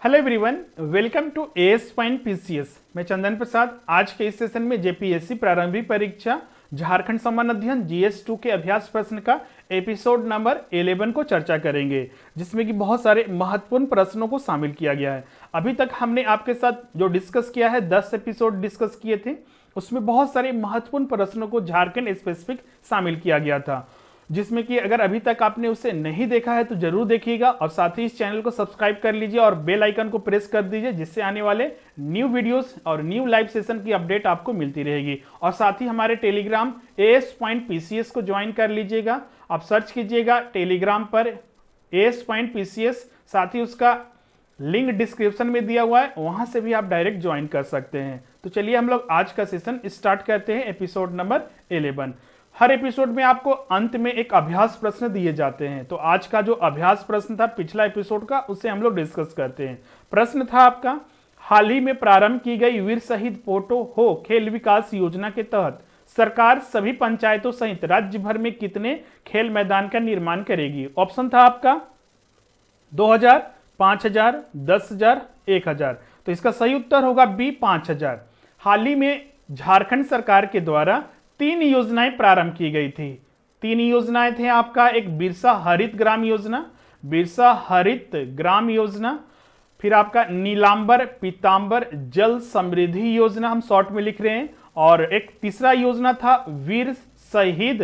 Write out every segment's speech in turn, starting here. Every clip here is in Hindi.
Hello everyone, welcome to AS point PCS. मैं चंदन प्रसाद। आज के इस सेशन में जेपीएससी प्रारंभिक परीक्षा झारखंड सामान्य अध्ययन जीएस 2 के अभ्यास प्रश्न का एपिसोड नंबर 11 को चर्चा करेंगे, जिसमें कि बहुत सारे महत्वपूर्ण प्रश्नों को शामिल किया गया है। अभी तक हमने आपके साथ जो डिस्कस किया है 10 एपिसोड डिस्कस किए थे, उसमें बहुत सारे महत्वपूर्ण प्रश्नों को झारखंड स्पेसिफिक शामिल किया गया था, जिसमें कि अगर अभी तक आपने उसे नहीं देखा है तो जरूर देखिएगा और साथ ही इस चैनल को सब्सक्राइब कर लीजिए और बेल आइकन को प्रेस कर दीजिए, जिससे आने वाले न्यू वीडियोस और न्यू लाइव सेशन की अपडेट आपको मिलती रहेगी। और साथ ही हमारे टेलीग्राम एएस पॉइंट पीसीएस को ज्वाइन कर लीजिएगा। आप सर्च कीजिएगा टेलीग्राम पर एएस पॉइंट पीसीएस, साथ ही उसका लिंक डिस्क्रिप्शन में दिया हुआ है, वहां से भी आप डायरेक्ट ज्वाइन कर सकते हैं। तो चलिए हम लोग आज का सेशन स्टार्ट करते हैं। Episode number 11। हर एपिसोड में आपको अंत में एक अभ्यास प्रश्न दिए जाते हैं। तो आज का जो अभ्यास प्रश्न था पिछला एपिसोड का, उसे हम लोग डिस्कस करते हैं। प्रश्न था आपका, हाल ही में प्रारंभ की गई वीर शहीद पोटो हो खेल विकास योजना के तहत सरकार सभी पंचायतों सहित राज्य भर में कितने खेल मैदान का निर्माण करेगी? ऑप्शन था आपका 2000, 5000, 10,000, 1000। तो इसका सही उत्तर होगा बी, 5000। हाल ही में झारखंड सरकार के द्वारा 3 योजनाएं प्रारंभ की गई थी। 3 योजनाएं थे आपका, एक बिरसा हरित ग्राम योजना, बिरसा हरित ग्राम योजना, फिर आपका नीलांबर पीतांबर जल समृद्धि योजना, हम शॉर्ट में लिख रहे हैं, और एक तीसरा योजना था वीर शहीद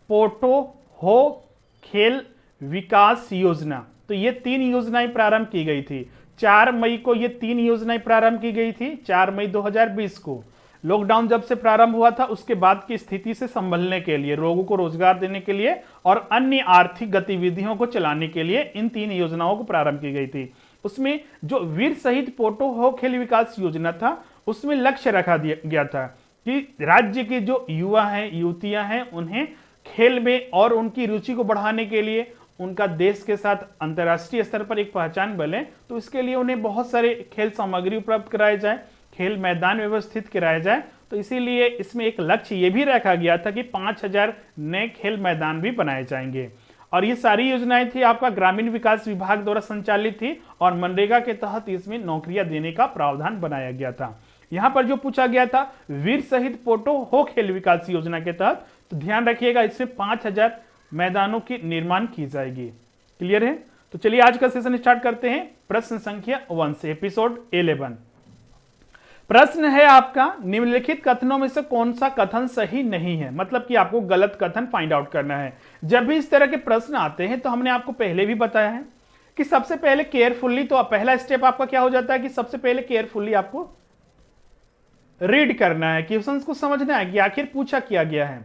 पोटो हो खेल विकास योजना। तो ये 3 योजनाएं प्रारंभ की गई थी। 4 मई को ये 3 योजनाएं प्रारंभ की गई थी, 4 मई 2020 को। लॉकडाउन जब से प्रारंभ हुआ था उसके बाद की स्थिति से संभलने के लिए, लोगों को रोजगार देने के लिए और अन्य आर्थिक गतिविधियों को चलाने के लिए इन 3 योजनाओं को प्रारंभ की गई थी। उसमें जो वीर शहीद पोटो हो खेल विकास योजना था, उसमें लक्ष्य रखा गया था कि राज्य के जो युवा हैं, युवतियां हैं, उन्हें खेल में और उनकी रुचि को बढ़ाने के लिए, उनका देश के साथ अंतर्राष्ट्रीय स्तर पर एक पहचान बने, तो इसके लिए उन्हें बहुत सारे खेल सामग्री उपलब्ध कराए जाए, खेल मैदान व्यवस्थित कराया जाए। तो इसीलिए इसमें एक लक्ष्य ये भी रखा गया था कि 5000 नए खेल मैदान भी बनाए जाएंगे। और ये सारी योजनाएं थी आपका ग्रामीण विकास विभाग द्वारा संचालित थी और मनरेगा के तहत इसमें नौकरियां देने का प्रावधान बनाया गया था। यहां पर जो पूछा गया था वीर शहीद पोटो हो खेल विकास योजना के तहत, तो ध्यान रखिएगा इसमें 5000 मैदानों की निर्माण की जाएगी। क्लियर है? तो चलिए आज का सेशन स्टार्ट करते हैं प्रश्न संख्या 1 से, एपिसोड 11। प्रश्न है आपका, निम्नलिखित कथनों में से कौन सा कथन सही नहीं है? मतलब कि आपको गलत कथन फाइंड आउट करना है। जब भी इस तरह के प्रश्न आते हैं तो हमने आपको पहले भी बताया है कि सबसे पहले केयरफुली, तो पहला स्टेप आपका क्या हो जाता है कि सबसे पहले केयरफुली आपको रीड करना है, क्वेश्चंस को समझना है कि आखिर पूछा क्या गया है।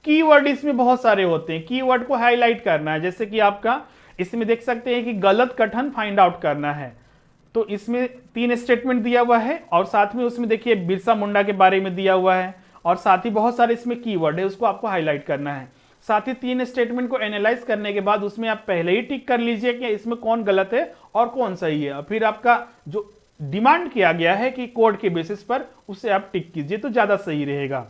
कीवर्ड इसमें बहुत सारे होते हैं, कीवर्ड को हाईलाइट करना है। जैसे कि आपका इसमें देख सकते हैं कि गलत कथन फाइंड आउट करना है, तो इसमें 3 स्टेटमेंट दिया हुआ है और साथ में उसमें देखिए बिरसा मुंडा के बारे में दिया हुआ है और साथ ही बहुत सारे इसमें कीवर्ड है, उसको आपको हाईलाइट करना है। साथ ही 3 स्टेटमेंट को एनालाइज करने के बाद उसमें आप पहले ही टिक कर लीजिए कि इसमें कौन गलत है और कौन सही है। फिर आपका जो डिमांड किया गया है कि कोड के बेसिस पर, उसे आप टिक कीजिए तो ज्यादा सही रहेगा।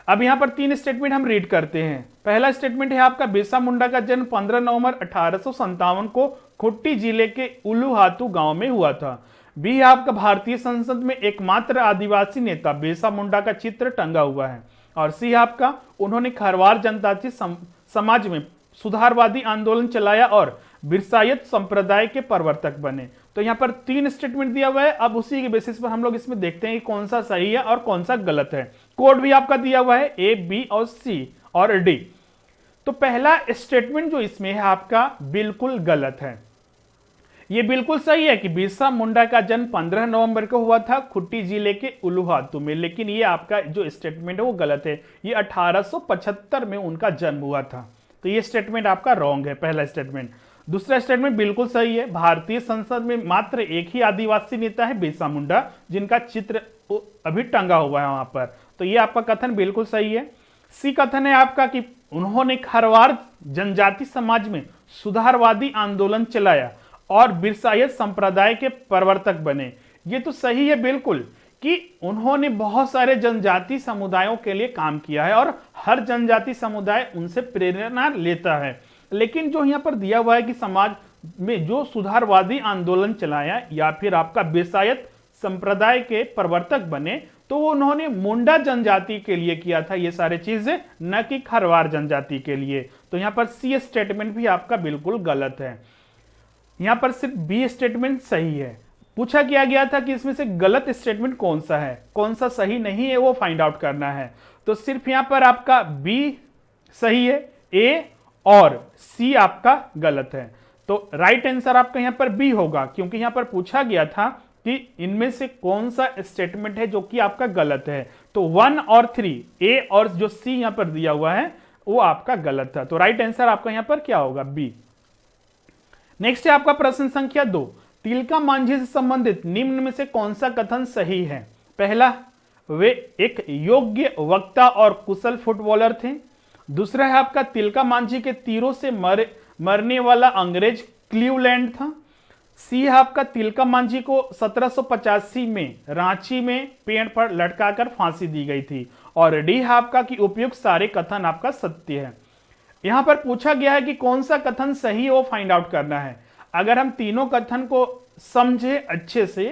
अब यहां पर 3 स्टेटमेंट हम रीड करते हैं। पहला स्टेटमेंट है आपका, बिरसा मुंडा का जन्म 15 नवंबर 1857 को खुट्टी जिले के उल्लूहातू गांव में हुआ था। बी आपका, भारतीय संसद में एकमात्र आदिवासी नेता बिरसा मुंडा का चित्र टंगा हुआ है। और सी आपका, उन्होंने खरवार जनजाति समाज में सुधारवादी आंदोलन चलाया और बिरसायत संप्रदाय के प्रवर्तक बने। तो यहाँ पर 3 स्टेटमेंट दिया हुआ है। अब उसी के बेसिस पर हम लोग इसमें देखते हैं कि कौन सा सही है और कौन सा गलत है। कोड भी आपका दिया हुआ है ए, बी और सी और डी। तो पहला स्टेटमेंट जो इसमें है आपका बिल्कुल गलत है। यह बिल्कुल सही है कि बिरसा मुंडा का जन्म 15 नवंबर को हुआ था खुट्टी जिले के उल्लूहातू में, लेकिन ये आपका जो स्टेटमेंट है वो गलत है। ये 1875 में उनका जन्म हुआ था, तो ये स्टेटमेंट आपका रॉन्ग है, पहला स्टेटमेंट। दूसरा स्टेटमेंट बिल्कुल सही है, भारतीय संसद में मात्र एक ही आदिवासी नेता है बिरसा मुंडा, जिनका चित्र अभी टंगा हुआ है वहां पर। तो ये आपका कथन बिल्कुल सही है। सी कथन है आपका कि उन्होंने खरवार जनजाति समाज में सुधारवादी आंदोलन चलाया और बिरसायत संप्रदाय के प्रवर्तक बने। ये तो सही है बिल्कुल कि उन्होंने बहुत सारे जनजाति समुदायों के लिए काम किया है और हर जनजाति समुदाय उनसे प्रेरणा लेता है। लेकिन जो यहाँ पर दिया हुआ है कि समाज में जो सुधारवादी आंदोलन चलाया या फिर आपका बिरसायत संप्रदाय के प्रवर्तक बने, तो वो उन्होंने मुंडा जनजाति के लिए किया था ये सारी चीजें, न कि खरवार जनजाति के लिए। तो यहां पर सी स्टेटमेंट भी आपका बिल्कुल गलत है। यहां पर सिर्फ बी स्टेटमेंट सही है। पूछा किया गया था कि इसमें से गलत स्टेटमेंट कौन सा है, कौन सा सही नहीं है, वो फाइंड आउट करना है। तो सिर्फ यहां पर आपका बी सही है, ए और सी आपका गलत है। तो राइट आंसर आपका यहां पर बी होगा, क्योंकि यहां पर पूछा गया था कि इनमें से कौन सा स्टेटमेंट है जो कि आपका गलत है। तो 1 और 3, ए और जो सी यहां पर दिया हुआ है वो आपका गलत था। तो राइट आंसर आपका यहां पर क्या होगा, बी। नेक्स्ट है आपका प्रश्न संख्या 2, तिलका मांझी से संबंधित निम्न में से कौन सा कथन सही है। पहला, वे एक योग्य वक्ता और कुशल फुटबॉलर थे। दूसरा है आपका तिलका मांझी के तीरों से मरने वाला अंग्रेज क्लीवलैंड था। सी है आपका तिलका मांझी को 1785 में रांची में पेड़ पर लटकाकर फांसी दी गई थी। और डी है आपका कि उपयुक्त सारे कथन आपका सत्य है। यहां पर पूछा गया है कि कौन सा कथन सही है वो फाइंड आउट करना है। अगर हम तीनों कथन को समझे अच्छे से,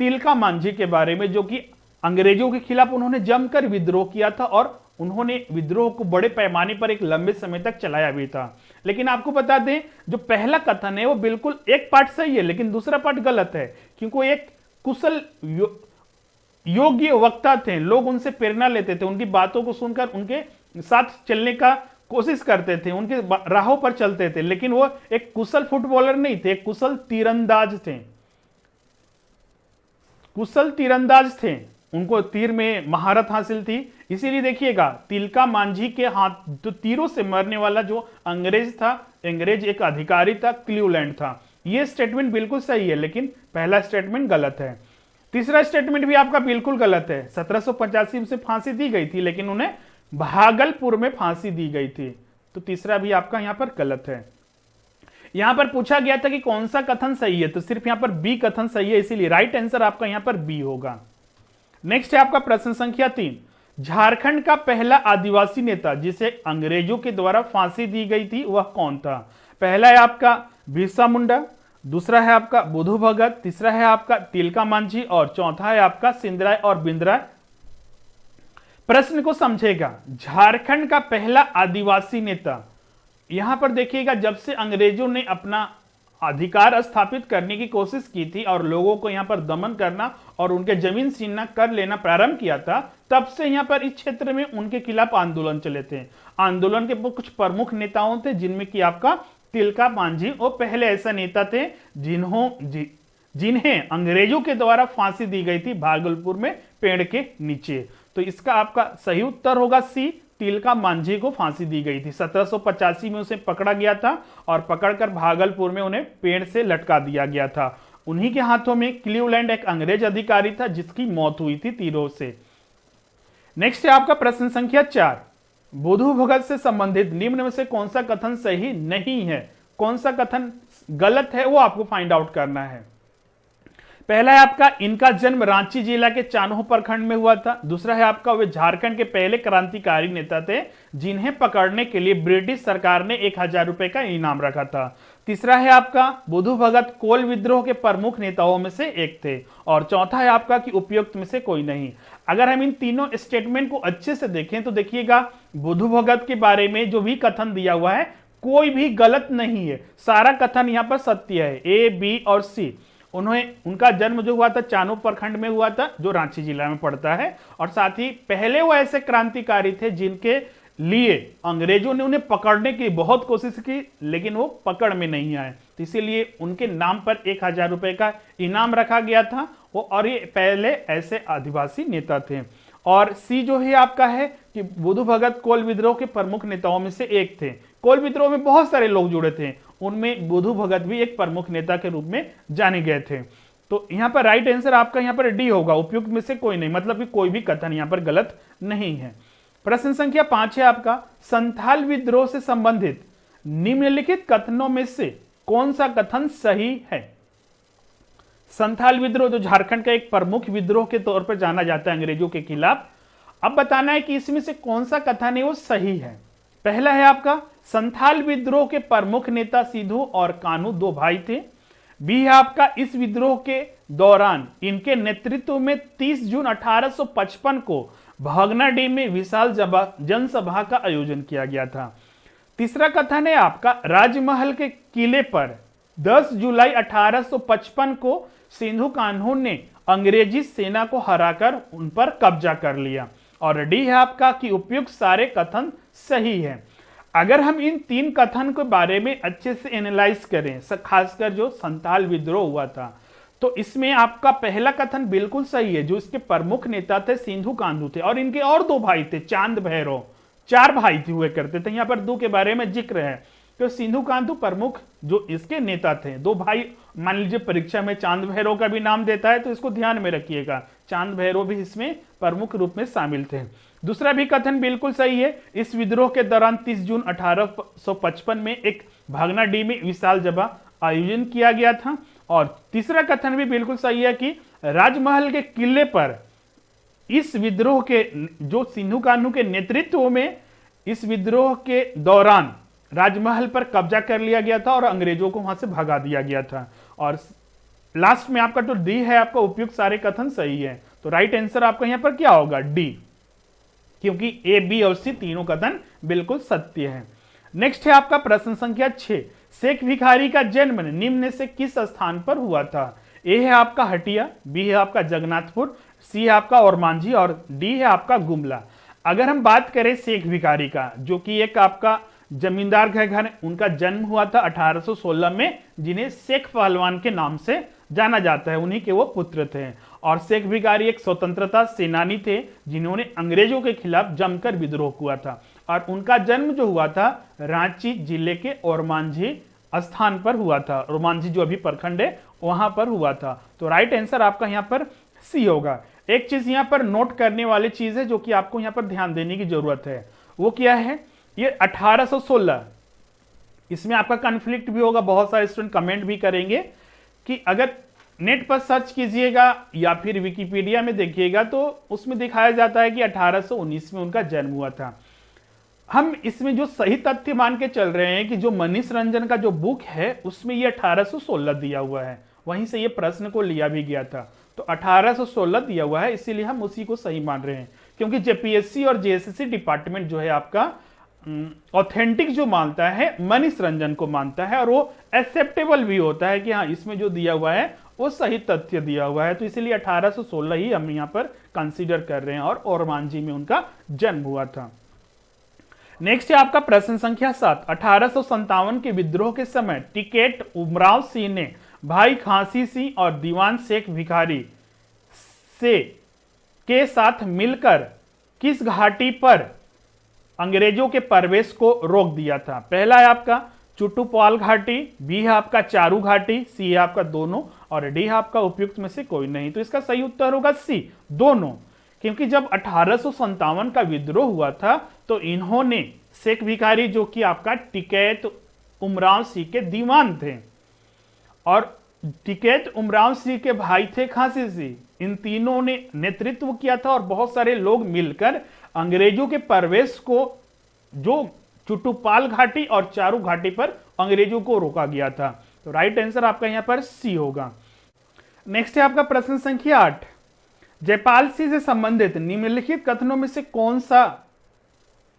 तिलका मांझी के बारे में जो कि अंग्रेजों के खिलाफ उन्होंने जमकर विद्रोह किया था और उन्होंने विद्रोह को बड़े पैमाने पर एक लंबे समय तक चलाया भी था। लेकिन आपको बता दें, जो पहला कथन है वो बिल्कुल एक पार्ट सही है लेकिन दूसरा पार्ट गलत है, क्योंकि वो एक कुशल योग्य वक्ता थे, लोग उनसे प्रेरणा लेते थे, उनकी बातों को सुनकर उनके साथ चलने का कोशिश करते थे, उनके राहों पर चलते थे। लेकिन वो एक कुशल फुटबॉलर नहीं थे, एक कुशल तीरंदाज थे, कुशल तीरंदाज थे, उनको तीर में महारत हासिल थी। इसीलिए देखिएगा, तिलका मांझी के हाथ जो तीरों से मरने वाला जो अंग्रेज था, अंग्रेज एक अधिकारी था, क्लीवलैंड था। यह स्टेटमेंट बिल्कुल सही है लेकिन पहला स्टेटमेंट गलत है। तीसरा स्टेटमेंट भी आपका बिल्कुल गलत है। 1785 से फांसी दी गई थी लेकिन उन्हें भागलपुर में फांसी दी गई थी, तो तीसरा भी आपका यहां पर गलत है। यहां पर पूछा गया था कि कौन सा कथन सही है, तो सिर्फ यहां पर बी कथन सही है, इसीलिए राइट आंसर आपका यहां पर बी होगा। नेक्स्ट है आपका प्रश्न संख्या 3, झारखंड का पहला आदिवासी नेता जिसे अंग्रेजों के द्वारा फांसी दी गई थी वह कौन था। पहला है आपका बिरसा मुंडा, दूसरा है आपका बुधु भगत, तीसरा है आपका तिलका मांझी और चौथा है आपका सिंधराय और बिंद्राय। प्रश्न को समझेगा, झारखंड का पहला आदिवासी नेता, यहां पर देखिएगा जब से अंग्रेजों ने अपना अधिकार स्थापित करने की कोशिश की थी और लोगों को यहां पर दमन करना और उनके जमीन छीनना कर लेना प्रारंभ किया था, तब से यहां पर इस क्षेत्र में उनके खिलाफ आंदोलन चले थे। आंदोलन के कुछ प्रमुख नेताओं थे जिनमें कि आपका तिलका मांझी वो पहले ऐसा नेता थे जिन्हें अंग्रेजों के द्वारा फांसी दी गई थी भागलपुर में पेड़ के नीचे। तो इसका आपका सही उत्तर होगा सी, तिलका मांझी को फांसी दी गई थी। 1785 में उसे पकड़ा गया था और पकड़कर भागलपुर में उन्हें पेड़ से लटका दिया गया था। उन्हीं के हाथों में क्लीवलैंड एक अंग्रेज अधिकारी था जिसकी मौत हुई थी तीरों से। नेक्स्ट है आपका प्रश्न संख्या 4, बुधु भगत से संबंधित निम्न में से कौन सा कथन सही नहीं है, कौन सा कथन गलत है वो आपको फाइंड आउट करना है। पहला है आपका इनका जन्म रांची जिला के चान्हो प्रखंड में हुआ था। दूसरा है आपका वे झारखंड के पहले क्रांतिकारी नेता थे जिन्हें पकड़ने के लिए ब्रिटिश सरकार ने 1000 रुपए का इनाम रखा था। तीसरा है आपका बुधु भगत कोल विद्रोह के प्रमुख नेताओं में से एक थे। और चौथा है आपका कि उपयुक्त में से कोई नहीं। अगर हम इन तीनों स्टेटमेंट को अच्छे से देखें तो देखिएगा, बुधु भगत के बारे में जो भी कथन दिया हुआ है कोई भी गलत नहीं है, सारा कथन यहां पर सत्य है, ए बी और सी। उनका जन्म जो हुआ था चान्हो प्रखंड में हुआ था जो रांची जिला में पड़ता है, और साथ ही पहले वो ऐसे क्रांतिकारी थे जिनके लिए अंग्रेजों ने उन्हें पकड़ने की बहुत कोशिश की लेकिन वो पकड़ में नहीं आए, तो इसीलिए उनके नाम पर 1000 रुपए का इनाम रखा गया था वो, और ये पहले ऐसे आदिवासी नेता थे। और सी जो है आपका है कि बुधु भगत कोल विद्रोह के प्रमुख नेताओं में से एक थे। कोल विद्रोह में बहुत सारे लोग जुड़े थे, उनमें बुधु भगत भी एक प्रमुख नेता के रूप में जाने गए थे। तो यहां पर राइट आंसर आपका यहां पर डी होगा, उपयुक्त में से कोई नहीं, मतलब कि कोई भी कथन यहां पर गलत नहीं है। प्रश्न संख्या 5 है आपका, संथाल विद्रोह से संबंधित निम्नलिखित कथनों में से कौन सा कथन सही है। संथाल विद्रोह जो झारखंड का एक प्रमुख विद्रोह के तौर पर जाना जाता है अंग्रेजों के खिलाफ। अब बताना है कि इसमें से कौन सा कथन है वो सही है। पहला है आपका संथाल विद्रोह के प्रमुख नेता सिद्धू और कान्हू दो भाई थे। बी है आपका इस विद्रोह के दौरान इनके नेतृत्व में 30 जून 1855 को भागनाडीह में विशाल जनसभा का आयोजन किया गया था। तीसरा कथन है आपका राजमहल के किले पर 10 जुलाई 1855 को सिद्धू कान्हू ने अंग्रेजी सेना को हराकर उन पर कब्जा कर लिया। और डी है आपका कि उपयुक्त सारे कथन सही है। अगर हम इन तीन कथन के बारे में अच्छे से एनालाइज करें, खासकर जो संथाल विद्रोह हुआ था, तो इसमें आपका पहला कथन बिल्कुल सही है। जो इसके प्रमुख नेता थे सिद्धू कान्हू थे और इनके और दो भाई थे चांद भैरव, चार भाई थे हुए करते थे। यहां पर दो के बारे में जिक्र है। तो सिद्धू कान्हू प्रमुख जो इसके नेता थे, दो भाई। मान लीजिए परीक्षा में चांद भैरव का भी नाम देता है तो इसको ध्यान में रखिएगा, चांद भैरव भी इसमें प्रमुख रूप में शामिल थे। दूसरा भी कथन बिल्कुल सही है। इस विद्रोह के दौरान 30 जून 1855 में एक भागनाडीह में विशाल सभा आयोजन किया गया था। और तीसरा कथन भी बिल्कुल सही है कि राजमहल के किले पर इस विद्रोह के जो सिद्धू कान्हू के नेतृत्व में इस विद्रोह के दौरान राजमहल पर कब्जा कर लिया गया था और अंग्रेजों को वहां से भगा दिया गया था। और लास्ट में आपका जो डी है आपका उपयुक्त सारे कथन सही है। तो राइट आंसर आपका यहां पर क्या होगा? डी, क्योंकि ए, बी और सी तीनों कथन बिल्कुल सत्य है। नेक्स्ट है आपका प्रश्न संख्या 6। शेख भिखारी का जन्म निम्न से किस स्थान पर हुआ था? ए है आपका हटिया, बी है आपका जगन्नाथपुर, सी है आपका ओरमांझी और डी है आपका गुमला। अगर हम बात करें शेख भिखारी का, जो कि एक आपका जमींदार के घर उनका जन्म हुआ था 1816 में, जिन्हें शेख पहलवान के नाम से जाना जाता है, उन्हीं के वो पुत्र थे। और शेख भिखारी एक स्वतंत्रता सेनानी थे जिन्होंने अंग्रेजों के खिलाफ जमकर विद्रोह हुआ था। और उनका जन्म जो हुआ था रांची जिले के ओरमांझी स्थान पर हुआ था। ओरमांझी जो अभी प्रखंड है वहां पर हुआ था। तो राइट आंसर आपका यहाँ पर सी होगा। एक चीज यहाँ पर नोट करने वाली चीज है जो कि आपको यहाँ पर ध्यान देने की जरूरत है, वो क्या है? ये 1816, इसमें आपका कॉन्फ्लिक्ट भी होगा। बहुत सारे स्टूडेंट कमेंट भी करेंगे कि अगर नेट पर सर्च कीजिएगा या फिर विकिपीडिया में देखिएगा तो उसमें दिखाया जाता है कि 1819 में उनका जन्म हुआ था। हम इसमें जो सही तथ्य मान के चल रहे हैं कि जो मनीष रंजन का जो बुक है उसमें ये 1816 दिया हुआ है, वहीं से ये प्रश्न को लिया भी गया था। तो 1816 दिया हुआ है, इसीलिए हम उसी को सही मान रहे हैं। क्योंकि जेपीएससी और जेएसएससी डिपार्टमेंट जो है आपका ऑथेंटिक जो मानता है मनीष रंजन को मानता है, और वो एक्सेप्टेबल भी होता है कि हाँ इसमें जो दिया हुआ है वो सही तथ्य दिया हुआ है। तो इसीलिए 1816 ही हम यहाँ पर कंसीडर कर रहे हैं और ओरमांझी में उनका जन्म हुआ था। नेक्स्ट है आपका प्रश्न संख्या 7। 1857 के विद्रोह के समय टिकैत उमराव सिंह ने भाई खांसी सिंह और दीवान शेख भिखारी से के साथ मिलकर किस घाटी पर अंग्रेजों के प्रवेश को रोक दिया था? पहला है आपका चुटुपाल घाटी, बी है आपका चारू घाटी, सी है आपका दोनों और डी है आपका उपयुक्त में से कोई नहीं। तो इसका सही उत्तर होगा सी, दोनों। क्योंकि जब 1857 का विद्रोह हुआ था तो इन्होंने शेख भिखारी जो कि आपका टिकैत उमराव सिंह के दीवान थे और टिकैत उमराव सिंह के भाई थे खांसी सिंह, इन तीनों ने नेतृत्व किया था और बहुत सारे लोग मिलकर अंग्रेजों के प्रवेश को जो चुटुपाल घाटी और चारू घाटी पर अंग्रेजों को रोका गया था। तो राइट आंसर आपका यहां पर सी होगा। नेक्स्ट है आपका प्रश्न संख्या 8। जयपाल सिंह से संबंधित निम्नलिखित कथनों में से कौन सा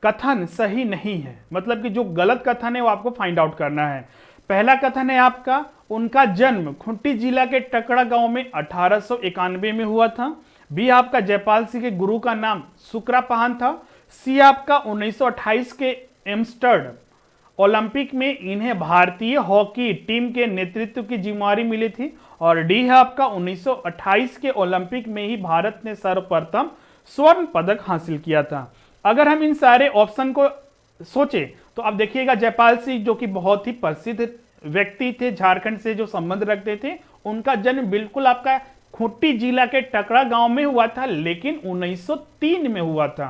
कथन सही नहीं है? मतलब कि जो गलत कथन है वो आपको फाइंड आउट करना है। पहला कथन है आपका उनका जन्म खूंटी जिला के टकड़ा गांव में 1891 में हुआ था। बी आपका जयपाल सिंह के गुरु का नाम सुकरापान था। सी आपका 1928 के एम्स्टर्डम ओलंपिक में इन्हें भारतीय हॉकी टीम के नेतृत्व की जिम्मेदारी मिली थी। और डी है आपका 1928 के ओलंपिक में ही भारत ने सर्वप्रथम स्वर्ण पदक हासिल किया था। अगर हम इन सारे ऑप्शन को सोचे तो अब देखिएगा जयपाल सिंह जो कि बहुत ही प्रसिद्ध व्यक्ति थे, झारखंड से जो संबंध रखते थे, उनका जन्म बिल्कुल आपका खूंटी जिला के टकरा गांव में हुआ था, लेकिन 1903 में हुआ था।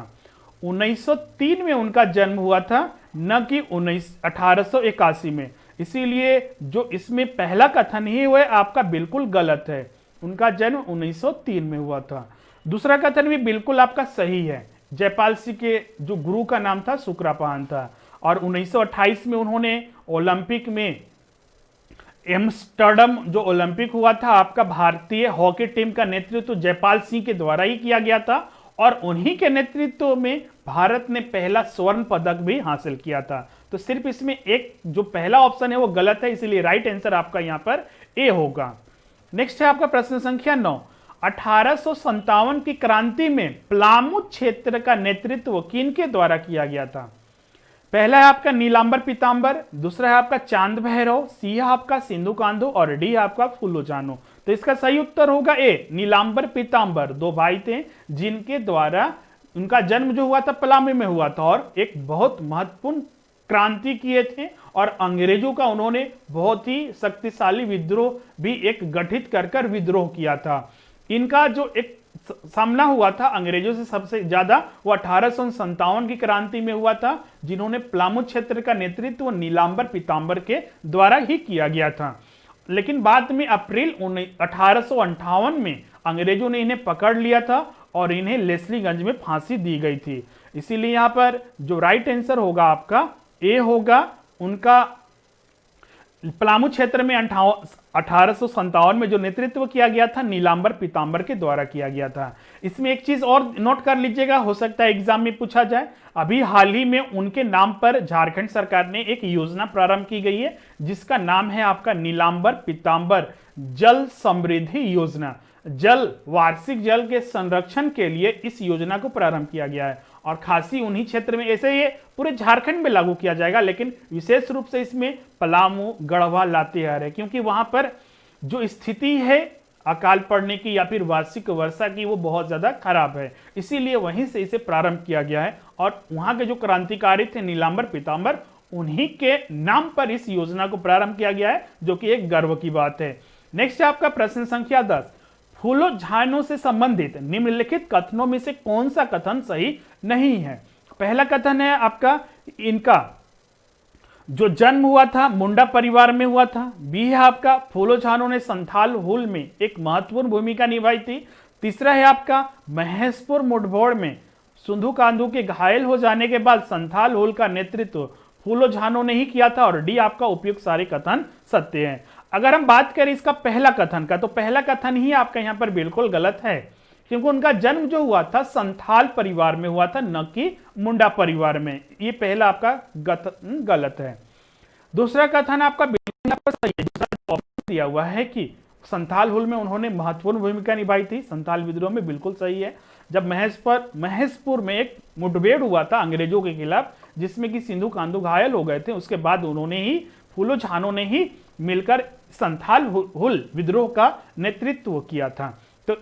1903 में उनका जन्म हुआ था, न कि 1881 में। इसीलिए जो इसमें पहला कथन ही हुआ आपका बिल्कुल गलत है। उनका जन्म 1903 में हुआ था। दूसरा कथन भी बिल्कुल आपका सही है। जयपाल सिंह के जो गुरु का नाम था सुकरापान था। और 1928 में उन्होंने ओलंपिक में एम्स्टर्डम जो ओलंपिक हुआ था आपका, भारतीय हॉकी टीम का नेतृत्व जयपाल सिंह के द्वारा ही किया गया था और उन्हीं के नेतृत्व में भारत ने पहला स्वर्ण पदक भी हासिल किया था। तो सिर्फ इसमें एक जो पहला ऑप्शन है वो गलत है, इसीलिए राइट आंसर आपका यहां पर ए होगा। नेक्स्ट है आपका प्रश्न संख्या 9। 1857 की क्रांति में पलामू क्षेत्र का नेतृत्व किनके द्वारा किया गया था? पहला है आपका नीलांबर पीतांबर, दूसरा है आपका चांद भैरव, सी है आपका सिंधु कांधो और डी है आपका फूलो जानो। तो इसका सही उत्तर होगा ए, नीलांबर पीतांबर। दो भाई थे जिनके द्वारा उनका जन्म जो हुआ था पलामू में हुआ था और एक बहुत महत्वपूर्ण क्रांति किए थे और अंग्रेजों का उन्होंने बहुत ही शक्तिशाली विद्रोह भी एक गठित कर विद्रोह किया था। इनका जो एक सामना हुआ था अंग्रेजों से सबसे ज्यादा वो 1857 की क्रांति में हुआ था, जिन्होंने पलामू क्षेत्र का नेतृत्व नीलांबर पीतांबर के द्वारा ही किया गया था। लेकिन बाद में अप्रैल 1858 में अंग्रेजों ने इन्हें पकड़ लिया था और इन्हें लेस्लीगंज में फांसी दी गई थी। इसीलिए यहां पर जो राइट आंसर होगा आपका ए होगा। उनका पलामू क्षेत्र में 1857 में जो नेतृत्व किया गया था नीलांबर पीतांबर के द्वारा किया गया था। इसमें एक चीज और नोट कर लीजिएगा, हो सकता है एग्जाम में पूछा जाए। अभी हाल ही में उनके नाम पर झारखंड सरकार ने एक योजना प्रारंभ की गई है जिसका नाम है आपका नीलांबर पीतांबर जल समृद्धि योजना। जल वार्षिक जल के संरक्षण के लिए इस योजना को प्रारंभ किया गया है और खासी उन्हीं क्षेत्र में, ऐसे ये पूरे झारखंड में लागू किया जाएगा, लेकिन विशेष रूप से इसमें पलामू, गढ़वा, लातेहार है क्योंकि वहां पर जो स्थिति है अकाल पड़ने की या फिर वार्षिक वर्षा की वो बहुत ज्यादा खराब है, इसीलिए वहीं से इसे प्रारंभ किया गया है और वहां के जो क्रांतिकारी थे नीलांबर पीतांबर, उन्हीं के नाम पर इस योजना को प्रारंभ किया गया है, जो कि एक गर्व की बात है। नेक्स्ट है आपका प्रश्न संख्या 10। फूलो झानो से संबंधित निम्नलिखित कथनों में से कौन सा कथन सही नहीं है? पहला कथन है आपका इनका जो जन्म हुआ था मुंडा परिवार में हुआ था। बी है आपका फूलो झानो ने संथाल हुल में एक महत्वपूर्ण भूमिका निभाई थी। तीसरा है आपका महेशपुर मुठभेड़ में सिंधु कांधो के घायल हो जाने के बाद संथाल हुल का नेतृत्व फूलो झानो ने ही किया था और डी आपका उपयुक्त सारे कथन सत्य हैं। अगर हम बात करें इसका पहला कथन का, तो पहला कथन ही आपका यहां पर बिल्कुल गलत है क्योंकि उनका जन्म जो हुआ था संथाल परिवार में हुआ था, न कि मुंडा परिवार में। ये पहला आपका गलत है। दूसरा कथन आपका बिल्कुल सही है। दूसरा ऑप्शन दिया हुआ है कि संथाल हुल में उन्होंने महत्वपूर्ण भूमिका निभाई थी संथाल विद्रोह में, बिल्कुल सही है। जब महेशपुर में एक मुठभेड़ हुआ था अंग्रेजों के खिलाफ जिसमें कि सिंधु कांधो घायल हो गए थे, उसके बाद उन्होंने ही फूलो झानो ने ही मिलकर संथाल हुल विद्रोह का नेतृत्व किया था। तो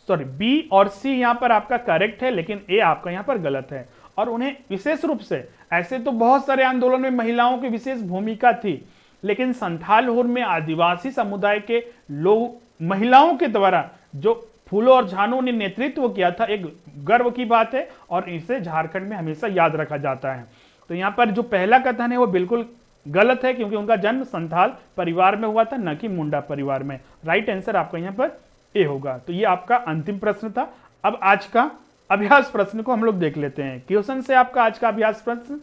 बी और सी यहां पर आपका करेक्ट है, लेकिन ए आपका यहां पर गलत है। और उन्हें विशेष रूप से, ऐसे तो बहुत सारे आंदोलन में महिलाओं की विशेष भूमिका थी, लेकिन संथाल हुल में आदिवासी समुदाय के लोग महिलाओं के द्वारा जो फूलो और झानो ने नेतृत्व किया था, एक गर्व की बात है और इसे झारखंड में हमेशा याद रखा जाता है। तो यहां पर जो पहला कथन है वो बिल्कुल गलत है क्योंकि उनका जन्म संथाल परिवार में हुआ था, न कि मुंडा परिवार में। राइट आंसर आपका यहां पर ए होगा। तो ये आपका अंतिम प्रश्न था। अब आज का अभ्यास प्रश्न को हम लोग देख लेते हैं। क्वेश्चन से आपका आज का अभ्यास प्रश्न,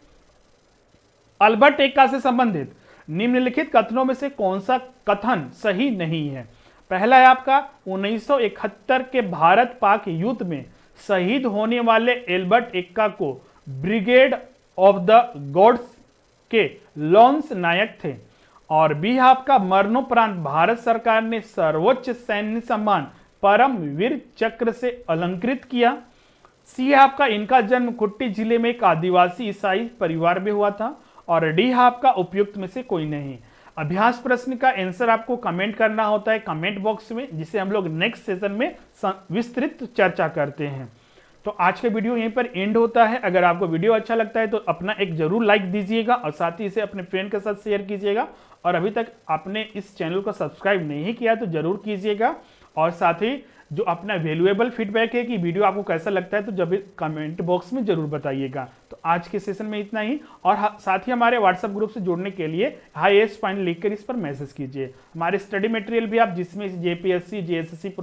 अल्बर्ट एक्का से संबंधित निम्नलिखित कथनों में से कौन सा कथन सही नहीं है? पहला है आपका 1971 के भारत पाक युद्ध में शहीद होने वाले एल्बर्ट एक्का को ब्रिगेड ऑफ द गॉड्स के लॉन्स नायक थे। और बी आपका मरणोपरांत भारत सरकार ने सर्वोच्च सैन्य सम्मान परम वीर चक्र से अलंकृत किया। सी आपका इनका जन्म कुट्टी जिले में एक आदिवासी ईसाई परिवार में हुआ था। और डी आपका उपयुक्त में से कोई नहीं। अभ्यास प्रश्न का आंसर आपको कमेंट करना होता है कमेंट बॉक्स में, जिसे हम लोग नेक्स्ट सेशन में विस्तृत चर्चा करते हैं। तो आज का वीडियो यहीं पर एंड होता है। अगर आपको वीडियो अच्छा लगता है तो अपना एक जरूर लाइक दीजिएगा और साथ ही इसे अपने फ्रेंड के साथ शेयर कीजिएगा। और अभी तक आपने इस चैनल को सब्सक्राइब नहीं किया तो जरूर कीजिएगा। और साथ ही जो अपना वैल्यूएबल फीडबैक है कि वीडियो आपको कैसा लगता है तो जब कमेंट बॉक्स में जरूर बताइएगा। तो आज के सेशन में इतना ही। और साथ ही हमारे व्हाट्सएप ग्रुप से जुड़ने के लिए हाईएस पॉइंट लिखकर इस पर मैसेज कीजिए। हमारे स्टडी मटेरियल भी आप जिसमें जेपीएससी जेएसएससी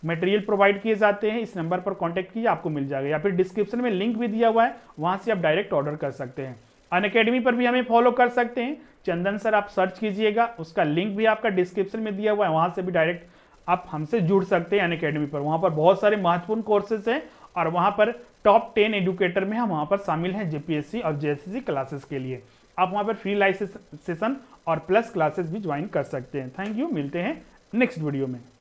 मटेरियल प्रोवाइड किए जाते हैं, इस नंबर पर कॉन्टैक्ट कीजिए, आपको मिल जाएगा। या फिर डिस्क्रिप्शन में लिंक भी दिया हुआ है, वहां से आप डायरेक्ट ऑर्डर कर सकते हैं। अनअकैडमी पर भी हमें फॉलो कर सकते हैं, चंदन सर आप सर्च कीजिएगा, उसका लिंक भी आपका डिस्क्रिप्शन में दिया हुआ है, वहां से भी डायरेक्ट आप हमसे जुड़ सकते हैं अनअकैडमी पर। वहां पर बहुत सारे महत्वपूर्ण कोर्सेज हैं और वहां पर टॉप 10 एडुकेटर में हम वहां पर शामिल हैं जेपीएससी और जेएसएससी क्लासेस के लिए। आप वहां पर फ्री लाइव सेशन और प्लस क्लासेस भी ज्वाइन कर सकते हैं। थैंक यू, मिलते हैं नेक्स्ट वीडियो में।